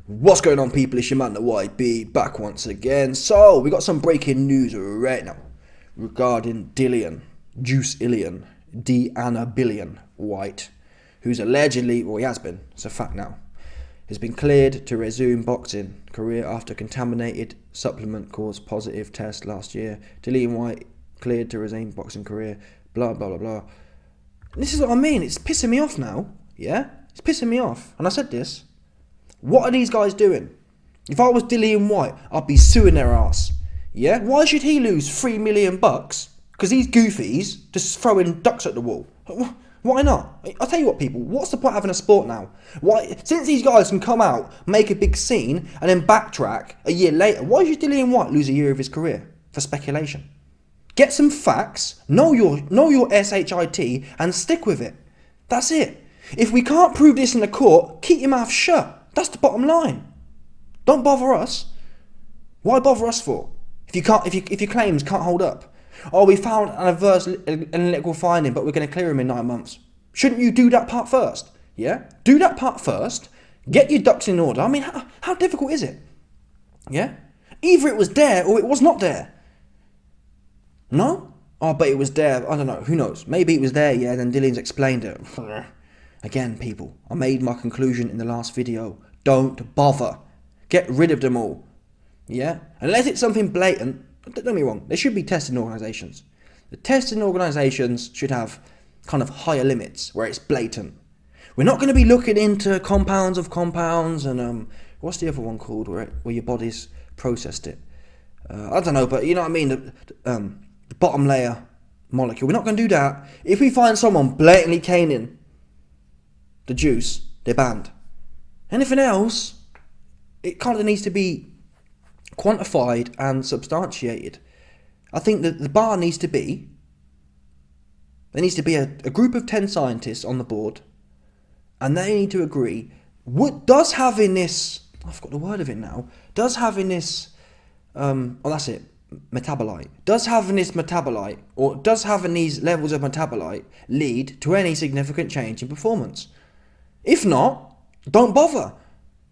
What's going on, people? It's your man, the YB, back once again. So, we got some breaking news right now regarding Dillian White, who's allegedly, well, he has been, it's a fact now, has been cleared to resume boxing career after contaminated supplement caused positive test last year. Dillian White cleared to resume boxing career, blah, blah, blah, blah. This is what I mean. It's pissing me off now, yeah? It's pissing me off. And I said this. What are these guys doing? If I was Dillian White, I'd be suing their ass. Yeah? Why should he lose $3 million? Because these goofies just throwing ducks at the wall. Why not? I'll tell you what, people. What's the point of having a sport now? Why? Since these guys can come out, make a big scene, and then backtrack a year later, why should Dillian White lose a year of his career for speculation? Get some facts, know your SHIT, and stick with it. That's it. If we can't prove this in the court, keep your mouth shut. That's the bottom line. Don't bother us. Why bother us for? If your claims can't hold up. Oh, we found an adverse analytical finding, but we're going to clear him in 9 months. Shouldn't you do that part first? Yeah? Do that part first. Get your ducks in order. I mean, how difficult is it? Yeah? Either it was there or it was not there. No? Oh, but it was there. I don't know. Who knows? Maybe it was there, yeah, then Dillian's explained it. Again, people, I made my conclusion in the last video. Don't bother. Get rid of them all. Yeah? Unless it's something blatant, don't get me wrong, there should be testing organisations. The testing organisations should have kind of higher limits where it's blatant. We're not going to be looking into compounds of compounds and, what's the other one called where your body's processed it? I don't know, but you know what I mean? The bottom layer molecule. We're not going to do that. If we find someone blatantly caning the juice, they're banned. Anything else, it kind of needs to be quantified and substantiated. I think that the bar needs to be, there needs to be a group of 10 scientists on the board, and they need to agree, does having this, I forgot the word of it now, does having this, that's it, metabolite, does having this metabolite, or does having these levels of metabolite lead to any significant change in performance? If not, don't bother.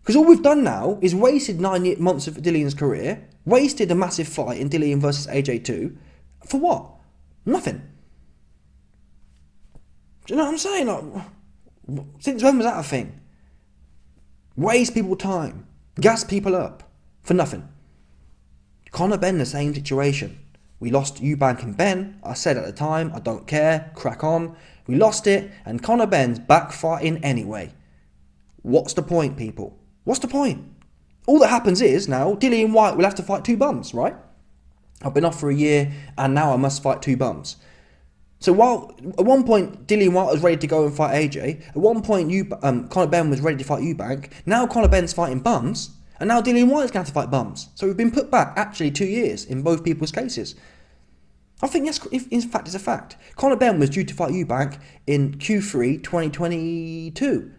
Because all we've done now is wasted 9 months of Dillian's career, wasted a massive fight in Dillian versus AJ2, for what? Nothing. Do you know what I'm saying? Like, since when was that a thing? Waste people time, gas people up, for nothing. Conor Ben, the same situation. We lost Eubank and Ben. I said at the time, I don't care, crack on. We lost it, and Conor Ben's back fighting anyway. What's the point, people? What's the point? All that happens is, now, Dillian White will have to fight 2 bums, right? I've been off for a year, and now I must fight 2 bums. So while, at one point, Dillian White was ready to go and fight AJ, at one point, Conor Ben was ready to fight Eubank, now Conor Ben's fighting bums, and now Dillian White's going to have to fight bums. So we've been put back, actually, 2 years in both people's cases. I think that's, in fact, it's a fact. Conor Ben was due to fight Eubank in Q3 2022.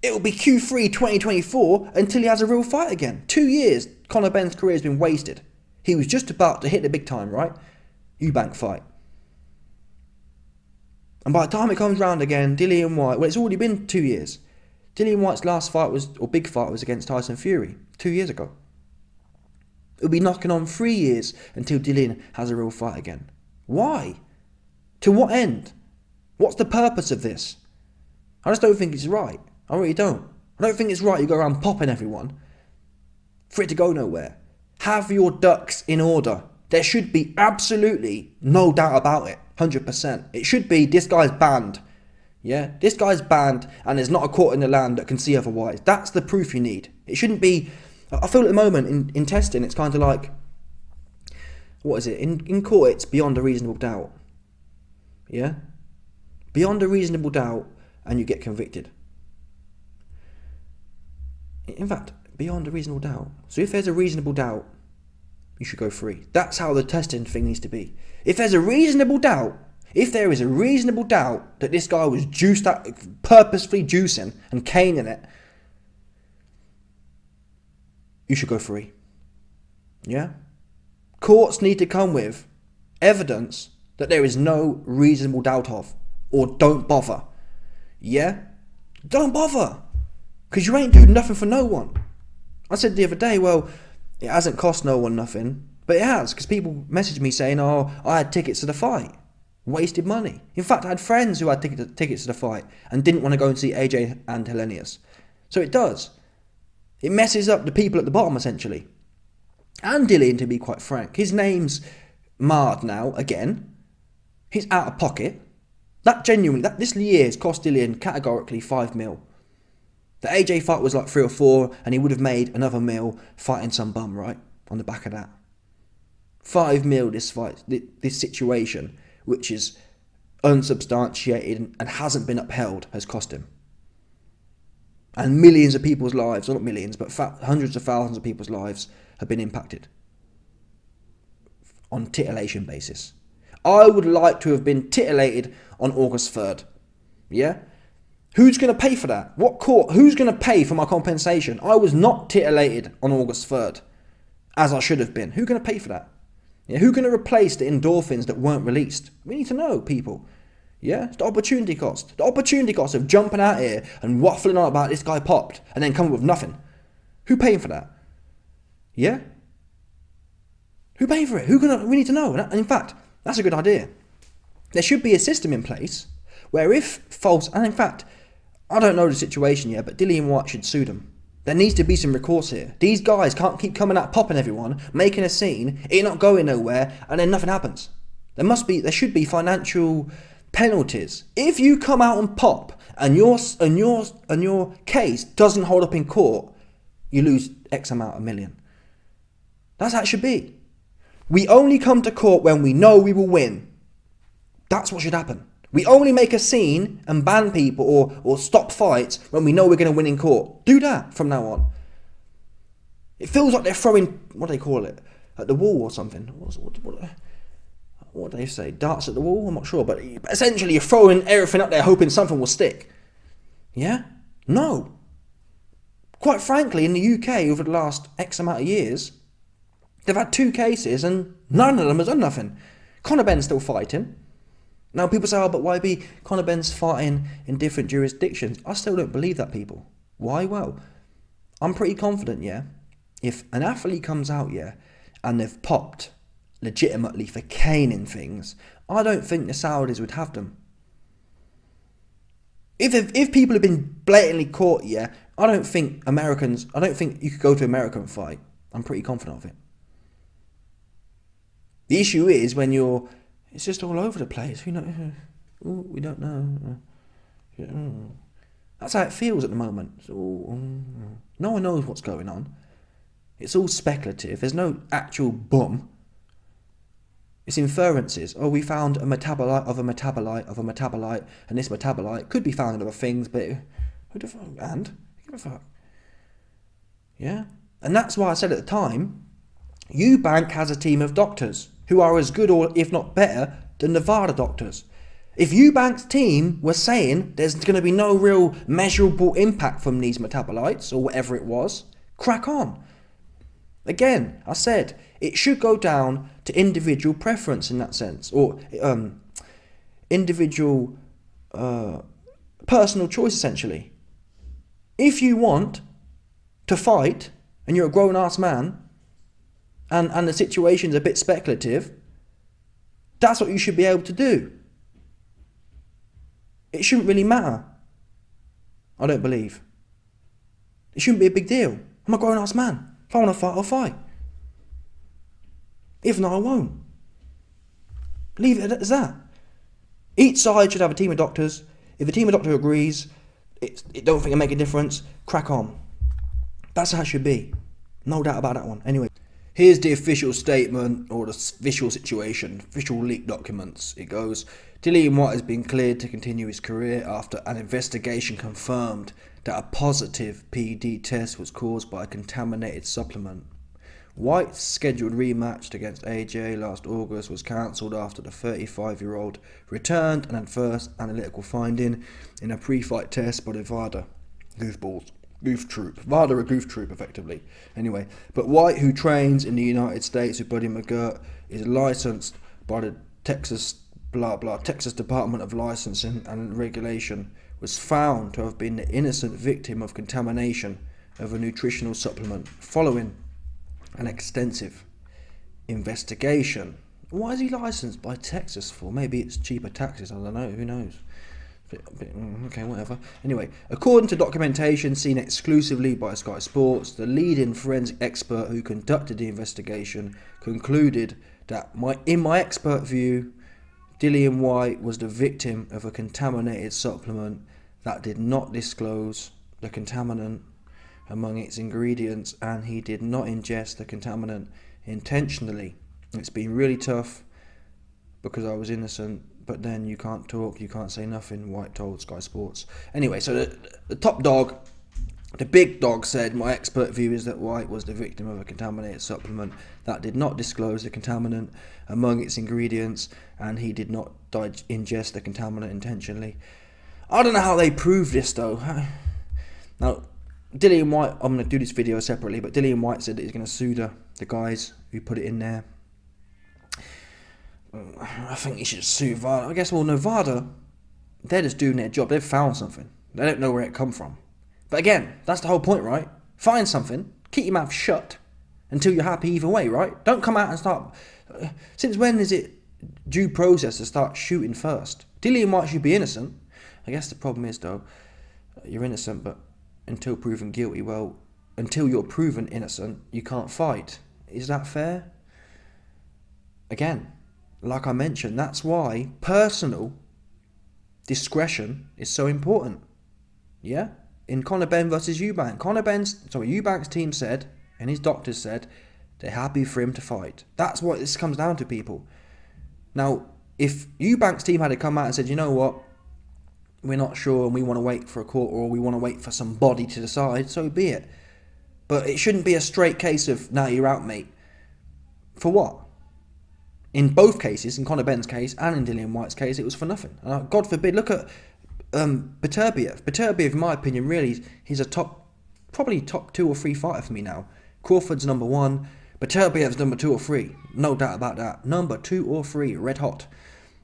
It will be Q3 2024 until he has a real fight again. 2 years, Conor Ben's career has been wasted. He was just about to hit the big time, right? Eubank fight. And by the time it comes round again, Dillian White, well, it's already been 2 years. Dillian White's last fight big fight was against Tyson Fury 2 years ago. It'll be knocking on 3 years until Dillian has a real fight again. Why? To what end? What's the purpose of this? I just don't think it's right. I really don't. I don't think it's right you go around popping everyone for it to go nowhere. Have your ducks in order. There should be absolutely no doubt about it. 100%. It should be, this guy's banned. Yeah? This guy's banned and there's not a court in the land that can see otherwise. That's the proof you need. It shouldn't be, I feel at the moment in testing it's kind of like, what is it? In court it's beyond a reasonable doubt. Yeah? Beyond a reasonable doubt and you get convicted. In fact, beyond a reasonable doubt. So if there's a reasonable doubt, you should go free. That's how the testing thing needs to be. If there's a reasonable doubt, if there is a reasonable doubt that this guy was purposefully juicing and caning it, you should go free. Yeah? Courts need to come with evidence that there is no reasonable doubt of, or don't bother. Yeah? Don't bother. Because you ain't doing nothing for no one. I said the other day, well, it hasn't cost no one nothing, but it has, because people messaged me saying, oh, I had tickets to the fight. Wasted money. In fact, I had friends who had tickets to the fight and didn't want to go and see AJ and Hellenius. So it does. It messes up the people at the bottom, essentially. And Dillian, to be quite frank. His name's marred now, again. He's out of pocket. This year has cost Dillian categorically 5 mil. The AJ fight was like 3 or 4, and he would have made another mil fighting some bum, right? On the back of that. 5 mil this fight, this situation, which is unsubstantiated and hasn't been upheld, has cost him. And millions of people's lives, or not millions, but hundreds of thousands of people's lives have been impacted. On titillation basis. I would like to have been titillated on August 3rd. Yeah? Who's going to pay for that? What court? Who's going to pay for my compensation? I was not titillated on August 3rd, as I should have been. Who's going to pay for that? Yeah, who's going to replace the endorphins that weren't released? We need to know, people. Yeah, it's the opportunity cost. The opportunity cost of jumping out here and waffling on about this guy popped and then coming with nothing. Who paying for that? Yeah? Who paying for it? We need to know. And in fact, that's a good idea. There should be a system in place where if false, and in fact, I don't know the situation yet, but Dillian White should sue them. There needs to be some recourse here. These guys can't keep coming out popping everyone, making a scene, it not going nowhere, and then nothing happens. There should be financial penalties. If you come out and pop and your case doesn't hold up in court, you lose X amount of million. That's how it should be. We only come to court when we know we will win. That's what should happen. We only make a scene and ban people or stop fights when we know we're going to win in court. Do that from now on. It feels like they're throwing, what do they call it, at the wall or something. What do they say? Darts at the wall? I'm not sure. But essentially you're throwing everything up there hoping something will stick. Yeah? No. Quite frankly, in the UK over the last X amount of years, they've had 2 cases and none of them has done nothing. Conor Benn's still fighting. Now people say, oh, but why be Conor Benn's fighting in different jurisdictions? I still don't believe that, people. Why? Well, I'm pretty confident, yeah, if an athlete comes out, yeah, and they've popped legitimately for caning things, I don't think the Saudis would have them. If people have been blatantly caught, yeah, I don't think you could go to America and fight. I'm pretty confident of it. The issue is when it's just all over the place. We don't know. That's how it feels at the moment. No one knows what's going on. It's all speculative. There's no actual boom. It's inferences. Oh, we found a metabolite of a metabolite of a metabolite, and this metabolite could be found in other things, but who the fuck? And give a fuck. Yeah, and that's why I said at the time, Eubank has a team of doctors who are as good or if not better than the VADA doctors. If Eubank's team was saying there's going to be no real measurable impact from these metabolites or whatever it was, crack on. Again, I said it should go down to individual preference in that sense, or individual personal choice essentially. If you want to fight and you're a grown-ass man and the situation's a bit speculative, that's what you should be able to do. It shouldn't really matter. I don't believe. It shouldn't be a big deal. I'm a grown-ass man. If I want to fight, I'll fight. If not, I won't. Leave it as that. Each side should have a team of doctors. If a team of doctors agrees, it don't think it'll make a difference, crack on. That's how it should be. No doubt about that one. Anyway, here's the official statement, or the official situation, official leaked documents. It goes, Dillian White has been cleared to continue his career after an investigation confirmed that a positive PED test was caused by a contaminated supplement. White's scheduled rematch against AJ last August was cancelled after the 35-year-old returned an adverse analytical finding in a pre-fight test by the VADA. Goof troop. VADA a goof troop, effectively. Anyway, but White, who trains in the United States with Buddy McGirt, is licensed by the Texas Department of Licensing and Regulation, was found to have been the innocent victim of contamination of a nutritional supplement following an extensive investigation. Why is he licensed by Texas for? Maybe it's cheaper taxes, I don't know, who knows. Okay, whatever. Anyway, according to documentation seen exclusively by Sky Sports, the leading forensic expert who conducted the investigation concluded that, in my expert view, Dillian White was the victim of a contaminated supplement that did not disclose the contaminant among its ingredients, and he did not ingest the contaminant intentionally. It's been really tough because I was innocent, but then you can't talk, you can't say nothing, White told Sky Sports. Anyway, so the top dog, the big dog, said, my expert view is that White was the victim of a contaminated supplement that did not disclose the contaminant among its ingredients, and he did not ingest the contaminant intentionally. I don't know how they prove this though. Now, Dillian White, I'm going to do this video separately, but Dillian White said that he's going to sue the guys who put it in there. I think he should sue VADA. I guess, well, no, VADA, they're just doing their job. They've found something. They don't know where it come from. But again, that's the whole point, right? Find something, keep your mouth shut until you're happy either way, right? Don't come out and start... Since when is it due process to start shooting first? Dillian White should be innocent. I guess the problem is, though, you're innocent, but until proven guilty, well, until you're proven innocent, you can't fight. Is that fair? Again, like I mentioned, that's why personal discretion is so important. Yeah? In Conor Benn versus Eubank, Eubank's team said, and his doctors said, they're happy for him to fight. That's what this comes down to, people. Now, if Eubank's team had come out and said, you know what, we're not sure and we want to wait for a court, or we want to wait for somebody to decide, so be it. But it shouldn't be a straight case of, nah, you're out, mate. For what? In both cases, in Conor Benn's case and in Dillian White's case, it was for nothing. God forbid, look at Beterbiev. Beterbiev, in my opinion, really, he's probably top 2 or 3 fighter for me now. Crawford's number 1, Beterbiev's number 2 or 3. No doubt about that. Number 2 or 3, red hot.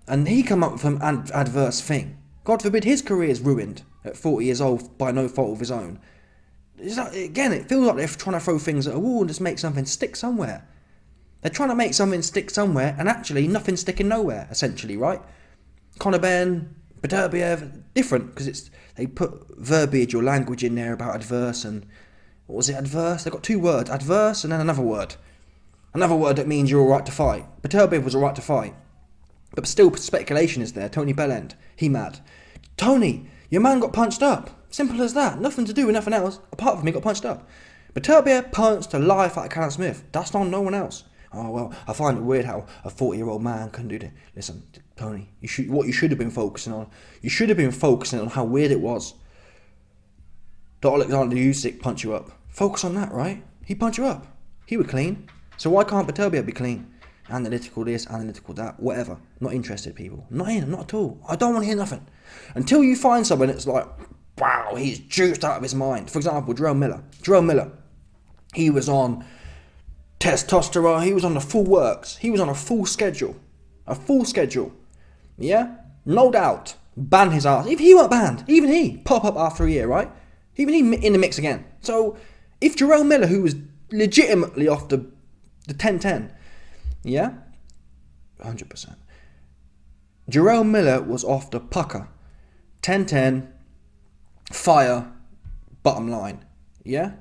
And he come up with an adverse thing. God forbid his career is ruined at 40 years old by no fault of his own. Again, it feels like they're trying to throw things at a wall and just make something stick somewhere. They're trying to make something stick somewhere, and actually nothing's sticking nowhere, essentially, right? Conor Benn, Beterbiev, different, because they put verbiage or language in there about adverse, and what was it, adverse? They've got 2 words, adverse and then another word. Another word that means you're alright to fight. Beterbiev was alright to fight. But still, speculation is there. Tony Bellend, he mad. Tony, your man got punched up. Simple as that. Nothing to do with nothing else, apart from he got punched up. Beterbiev punched the life out of Callum Smith. That's on no one else. Oh, well, I find it weird how a 40-year-old man can do that. Listen, Tony, what you should have been focusing on, how weird it was that Alexander Usyk punched you up. Focus on that, right? He punched you up. He was clean. So why can't Beterbiev be clean? Analytical this, analytical that, whatever. Not interested, people. Not at all. I don't want to hear nothing. Until you find someone that's like, wow, he's juiced out of his mind. For example, Jerome Miller. He was on testosterone. He was on the full works. He was on a full schedule. Yeah? No doubt. Ban his ass. If he weren't banned, even he, pop up after a year, right? Even he in the mix again. So, if Jerome Miller, who was legitimately off the 10-10, yeah? 100%. Jerome Miller was off the pucker. 10-10, fire, bottom line. Yeah?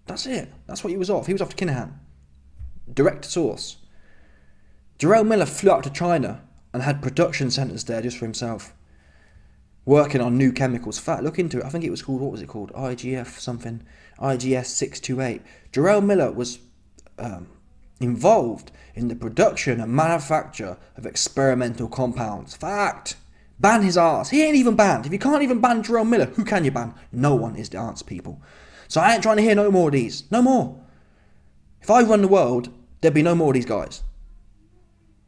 That's it. That's what he was off. He was off to Kinahan. Direct source. Jerome Miller flew out to China and had production centres there just for himself. Working on new chemicals. Fact, look into it. I think it was called, what was it called? IGF something. IGS 628. Jerome Miller was involved in the production and manufacture of experimental compounds. Fact. Ban his ass. He ain't even banned. If you can't even ban Jerome Miller, who can you ban? No one is the answer, people. So I ain't trying to hear no more of these. No more. If I run the world, there'd be no more of these guys.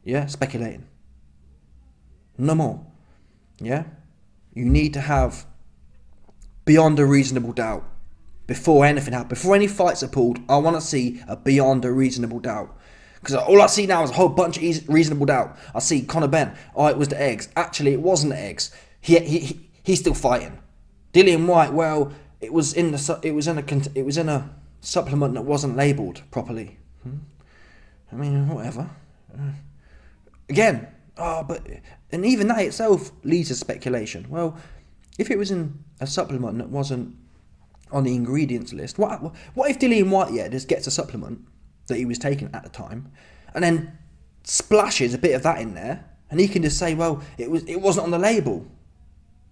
Yeah? Speculating. No more. Yeah? You need to have beyond a reasonable doubt. Before anything happens, before any fights are pulled, I want to see a beyond a reasonable doubt. Because all I see now is a whole bunch of reasonable doubt. I see Conor Benn, oh, it was the eggs. Actually, it wasn't the eggs. He's still fighting. Dillian White, well, it was in a supplement that wasn't labelled properly. I mean, whatever. Again, and even that itself leads to speculation. Well, if it was in a supplement that wasn't on the ingredients list, what if Dillian White just gets a supplement that he was taking at the time, and then splashes a bit of that in there, and he can just say, well, it wasn't on the label,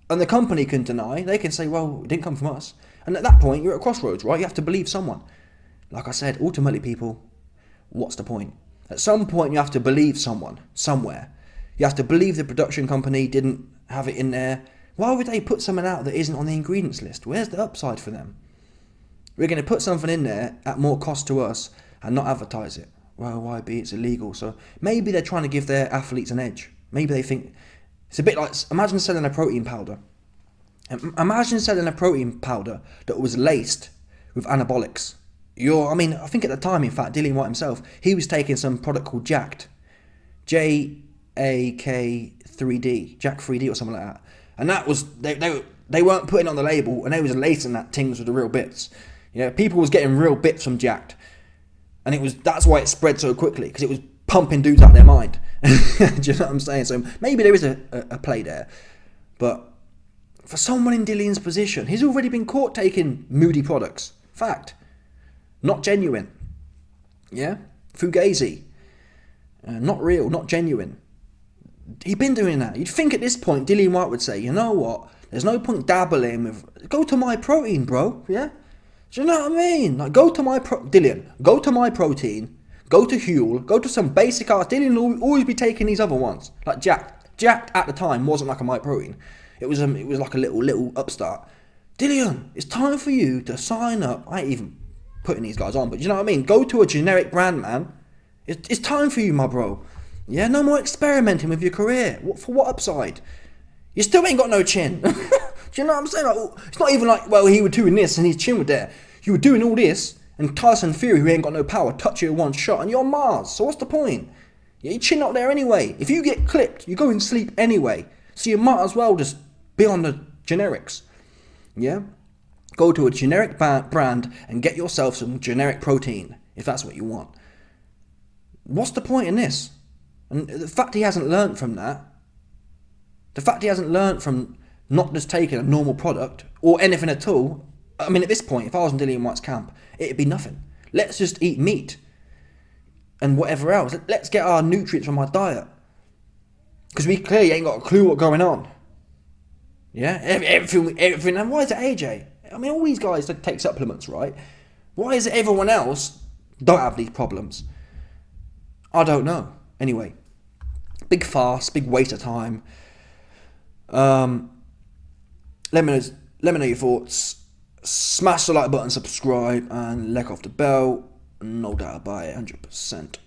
and the company can deny. They can say, well, it didn't come from us, and at that point you're at a crossroads, right? You have to believe someone. Like I said, ultimately, people, what's the point? At some point, you have to believe someone somewhere. You have to believe the production company didn't have it in there. Why would they put something out that isn't on the ingredients list? Where's the upside for them? We're going to put something in there at more cost to us and not advertise it. Well, why be? It's illegal. So maybe they're trying to give their athletes an edge. Maybe they think it's a bit like, imagine selling a protein powder. Imagine selling a protein powder that was laced with anabolics. I think at the time, in fact, Dillian White himself, he was taking some product called Jacked, JAK3D, Jack 3D or something like that. And that was, they weren't putting it on the label, and they was lacing that things with the real bits. People was getting real bits from Jacked. And that's why it spread so quickly, because it was pumping dudes out of their mind. Do you know what I'm saying? So maybe there is a play there. But for someone in Dillian's position, he's already been caught taking moody products. Fact. Not genuine. Yeah? Fugazi. Not real, not genuine. He'd been doing that. You'd think at this point, Dillian White would say, you know what? There's no point dabbling with... Go to My Protein, bro. Yeah? Do you know what I mean? Like, Dillian, go to My Protein, go to Huel, go to some basic art. Dillian will always be taking these other ones. Like Jacked. Jacked at the time wasn't like a My Protein. It was like a little upstart. Dillian, it's time for you to sign up. I ain't even putting these guys on, but you know what I mean? Go to a generic brand, man. It's time for you, my bro. Yeah, no more experimenting with your career. For what upside? You still ain't got no chin. Do you know what I'm saying? Like, it's not even like, well, he was doing this and his chin was there. You were doing all this, and Tyson Fury, who ain't got no power, touch you with one shot, and you're on Mars. So what's the point? Yeah, your chin up there anyway. If you get clipped, you go and sleep anyway. So you might as well just be on the generics. Yeah? Go to a generic brand and get yourself some generic protein, if that's what you want. What's the point in this? And the fact he hasn't learnt from that, the fact he hasn't learnt from not just taking a normal product, or anything at all, I mean, at this point, if I was in Dillian White's camp, it'd be nothing. Let's just eat meat and whatever else. Let's get our nutrients from our diet. Because we clearly ain't got a clue what's going on. Yeah? Everything. And why is it AJ? I mean, all these guys take supplements, right? Why is it everyone else don't have these problems? I don't know. Anyway, big farce, big waste of time. Let me know your thoughts. Smash the like button, subscribe, and let off the bell. No doubt about it, 100%.